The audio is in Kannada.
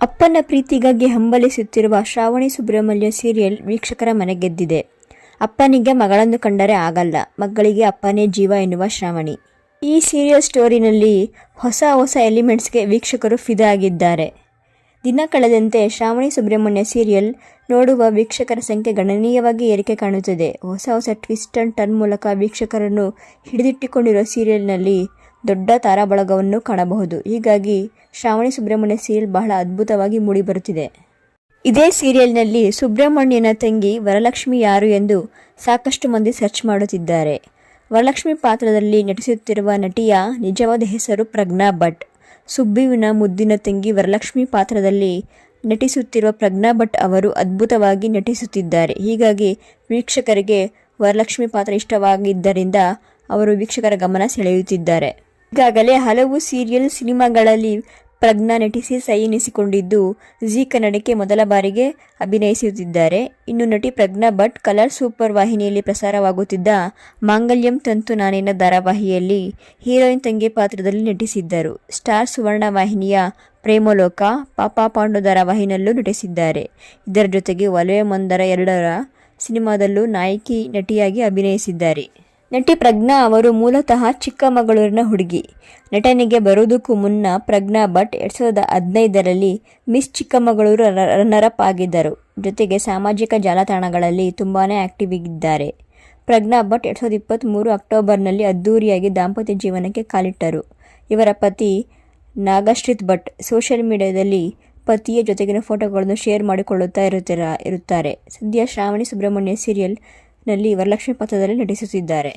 ಅಪ್ಪನ ಪ್ರೀತಿಗಾಗಿ ಹಂಬಲಿಸುತ್ತಿರುವ ಶ್ರಾವಣಿ ಸುಬ್ರಹ್ಮಣ್ಯ ಸೀರಿಯಲ್ ವೀಕ್ಷಕರ ಮನೆಗೆದ್ದಿದೆ. ಅಪ್ಪನಿಗೆ ಮಗಳನ್ನು ಕಂಡರೆ ಆಗಲ್ಲ, ಮಗಳಿಗೆ ಅಪ್ಪನೇ ಜೀವ ಎನ್ನುವ ಶ್ರಾವಣಿ. ಈ ಸೀರಿಯಲ್ ಸ್ಟೋರಿನಲ್ಲಿ ಹೊಸ ಎಲಿಮೆಂಟ್ಸ್ಗೆ ವೀಕ್ಷಕರು ಫಿದಾ ಆಗಿದ್ದಾರೆ. ದಿನ ಕಳೆದಂತೆ ಶ್ರಾವಣಿ ಸುಬ್ರಹ್ಮಣ್ಯ ಸೀರಿಯಲ್ ನೋಡುವ ವೀಕ್ಷಕರ ಸಂಖ್ಯೆ ಗಣನೀಯವಾಗಿ ಏರಿಕೆ ಕಾಣುತ್ತದೆ. ಹೊಸ ಟ್ವಿಸ್ಟ್ ಅಂಡ್ ಟರ್ನ್ ಮೂಲಕ ವೀಕ್ಷಕರನ್ನು ಹಿಡಿದಿಟ್ಟುಕೊಂಡಿರುವ ಸೀರಿಯಲ್ನಲ್ಲಿ ದೊಡ್ಡ ತಾರಾಬಳಗವನ್ನು ಕಾಣಬಹುದು. ಹೀಗಾಗಿ ಶ್ರಾವಣಿ ಸುಬ್ರಹ್ಮಣ್ಯ ಸೀರಿಯಲ್ ಬಹಳ ಅದ್ಭುತವಾಗಿ ಮೂಡಿಬರುತ್ತಿದೆ. ಇದೇ ಸೀರಿಯಲ್ನಲ್ಲಿ ಸುಬ್ರಹ್ಮಣ್ಯನ ತಂಗಿ ವರಲಕ್ಷ್ಮಿ ಯಾರು ಎಂದು ಸಾಕಷ್ಟು ಮಂದಿ ಸರ್ಚ್ ಮಾಡುತ್ತಿದ್ದಾರೆ. ವರಲಕ್ಷ್ಮಿ ಪಾತ್ರದಲ್ಲಿ ನಟಿಸುತ್ತಿರುವ ನಟಿಯ ನಿಜವಾದ ಹೆಸರು ಪ್ರಜ್ಞಾ ಭಟ್. ಸುಬ್ಬುವಿನ ಮುದ್ದಿನ ತಂಗಿ ವರಲಕ್ಷ್ಮಿ ಪಾತ್ರದಲ್ಲಿ ನಟಿಸುತ್ತಿರುವ ಪ್ರಜ್ಞಾ ಭಟ್ ಅವರು ಅದ್ಭುತವಾಗಿ ನಟಿಸುತ್ತಿದ್ದಾರೆ. ಹೀಗಾಗಿ ವೀಕ್ಷಕರಿಗೆ ವರಲಕ್ಷ್ಮಿ ಪಾತ್ರ ಇಷ್ಟವಾಗಿದ್ದರಿಂದ ಅವರು ವೀಕ್ಷಕರ ಗಮನ ಸೆಳೆಯುತ್ತಿದ್ದಾರೆ. ಈಗಾಗಲೇ ಹಲವು ಸೀರಿಯಲ್, ಸಿನಿಮಾಗಳಲ್ಲಿ ಪ್ರಜ್ಞಾ ನಟಿಸಿ ಸೈ ಎನಿಸಿಕೊಂಡಿದ್ದು, ಜೀ ಕನ್ನಡಕ್ಕೆ ಮೊದಲ ಬಾರಿಗೆ ಅಭಿನಯಿಸುತ್ತಿದ್ದಾರೆ. ಇನ್ನು ನಟಿ ಪ್ರಜ್ಞಾ ಭಟ್ ಕಲರ್ ಸೂಪರ್ ವಾಹಿನಿಯಲ್ಲಿ ಪ್ರಸಾರವಾಗುತ್ತಿದ್ದ ಮಾಂಗಲ್ಯಂ ತಂತು ನಾನೇನ ಧಾರಾವಾಹಿಯಲ್ಲಿ ಹೀರೋಯಿನ್ ತಂಗಿ ಪಾತ್ರದಲ್ಲಿ ನಟಿಸಿದ್ದರು. ಸ್ಟಾರ್ ಸುವರ್ಣ ವಾಹಿನಿಯ ಪ್ರೇಮಲೋಕ, ಪಾಪಾ ಪಾಂಡು ಧಾರಾವಾಹಿನಲ್ಲೂ ನಟಿಸಿದ್ದಾರೆ. ಇದರ ಜೊತೆಗೆ ಒಲವೆ ಮಂದರ 2ರ ಸಿನಿಮಾದಲ್ಲೂ ನಾಯಕಿ ನಟಿಯಾಗಿ ಅಭಿನಯಿಸಿದ್ದಾರೆ. ನಟಿ ಪ್ರಜ್ಞಾ ಅವರು ಮೂಲತಃ ಚಿಕ್ಕಮಗಳೂರಿನ ಹುಡುಗಿ. ನಟನೆಗೆ ಬರುವುದಕ್ಕೂ ಮುನ್ನ ಪ್ರಜ್ಞಾ ಭಟ್ 2015ರಲ್ಲಿ ಮಿಸ್ ಚಿಕ್ಕಮಗಳೂರು ರನ್ನರ್ ಅಪ್ ಆಗಿದ್ದರು. ಜೊತೆಗೆ ಸಾಮಾಜಿಕ ಜಾಲತಾಣಗಳಲ್ಲಿ ತುಂಬಾನೇ ಆಕ್ಟಿವ್ ಆಗಿದ್ದಾರೆ. ಪ್ರಜ್ಞಾ ಭಟ್ 2023 ಅಕ್ಟೋಬರ್ನಲ್ಲಿ ಅದ್ದೂರಿಯಾಗಿ ದಾಂಪತ್ಯ ಜೀವನಕ್ಕೆ ಕಾಲಿಟ್ಟರು. ಇವರ ಪತಿ ನಾಗಶ್ರೀತ್ ಭಟ್ ಸೋಷಿಯಲ್ ಮೀಡಿಯಾದಲ್ಲಿ ಪತಿಯ ಜೊತೆಗಿನ ಫೋಟೋಗಳನ್ನು ಶೇರ್ ಮಾಡಿಕೊಳ್ಳುತ್ತಾ ಇರುತ್ತಾರೆ. ಸದ್ಯ ಶ್ರಾವಣಿ ಸುಬ್ರಹ್ಮಣ್ಯ ಸೀರಿಯಲ್ ನಲ್ಲಿ ವರಲಕ್ಷ್ಮಿ ಪಾತ್ರದಲ್ಲಿ ನಟಿಸುತ್ತಿದ್ದಾರೆ.